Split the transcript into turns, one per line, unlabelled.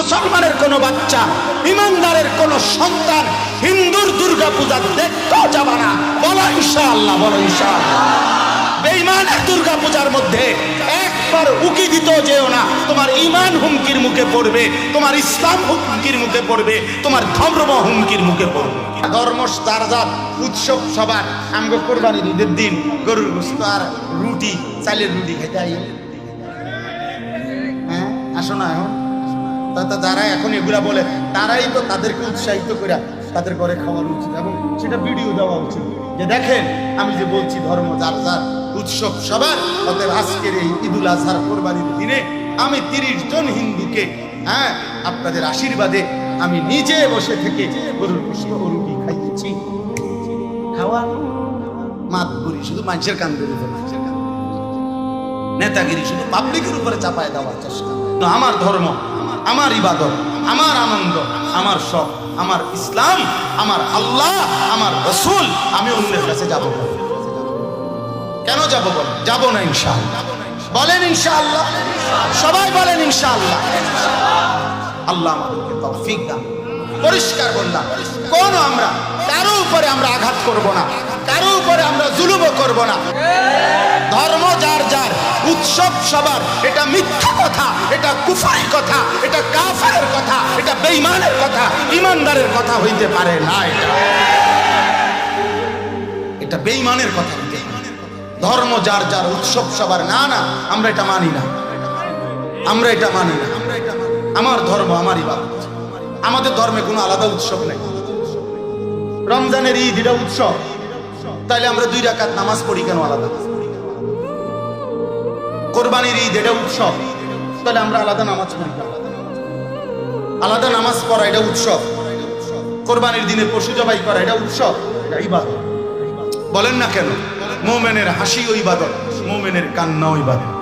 মুসলমানের কোনো বাচ্চা, ইমানদারের কোনো সন্তান হিন্দুর দুর্গা পূজা দেখতেও যাবে না। বলো ইনশাআল্লাহ, বলো ইনশাআল্লাহ। বেঈমানের দুর্গা পূজার মধ্যে একবার উকি দিতেও যেও না। তোমার ঈমান হুমকির মুখে পড়বে, তোমার ইসলাম হুমকির মুখে পড়বে, তোমার ধর্ম হুমকির মুখে পড়বে। ধর্ম যার যার, উৎসব সবার। আমগো কোরবানির ঈদের দিন গরুর গোশত আর রুটি, চালের রুটি খেতে আই। হ্যাঁ, আসো না এখন। যারা এখন এগুলা বলে তারাই তো তাদেরকে উৎসাহিত করে তাদের ঘরে খাওয়ার উচিত, এবং সেটা ভিডিও দেওয়া উচিত যে দেখেন আমি যে বলছি ধর্ম যার যার, উৎসব সবার। অতএব আজকের এই ঈদুল আজহার কোরবানির দিনে আমি 30 জন হিন্দুকে, হ্যাঁ, আপনাদের আশীর্বাদে আমি নিজে বসে থেকে গরুর গোশত ও রুটি খাইয়েছি। খাওয়া মাতবুরি শুধু মানুষের কান ধরে, নেতাগিরি শুধু পাবলিকের উপরে চাপায় দেওয়ার চেষ্টা। আমার ধর্ম, আমার ইবাদত, আমার আনন্দ, আমার শখ, আমার ইসলাম, আমার আল্লাহ, আমার রাসূল, আমি অন্যের কাছে যাব না। কেন যাব? বলেন যাব না ইনশাআল্লাহ। বলেন ইনশাআল্লাহ, সবাই বলেন ইনশাআল্লাহ। আল্লাহ আমাদেরকে তৌফিক দান। পরিষ্কার বললাম, কোন আমরা কারো উপরে আমরা আঘাত করব না, কারো উপরে আমরা জুলুমও করব না। ধর্ম যার যার, উৎসব সবার। এটা মিথ্যা কথা, এটা কুফরি কথা, এটা কাফেরের কথা, এটা বেঈমানের কথা, ইমানদারের কথা হইতে পারে না। এটা বেঈমানের কথা হইতে পারে। ধর্ম যার যার, উৎসব সবার। না না, আমরা এটা মানি না, আমরা এটা মানি না। আমার ধর্ম, আমার ইবাদত। আমাদের ধর্মে কোনো আলাদা উৎসব নেই। রমজানের ঈদ এটা উৎসব, তাইলে আমরা 2 রাকাত নামাজ পড়ি কেন আলাদা? কোরবানির ঈদ এটা উৎসব, তাহলে আমরা আলাদা নামাজ পড়ি কেন? আলাদা নামাজ পড়া এটা উৎসব। কোরবানির দিনে পশু জবাই করা এটা উৎসব, এটা ইবাদত। বলেন না কেন? মুমিনের হাসি ও ইবাদত, মুমিনের কান্না ও ইবাদত।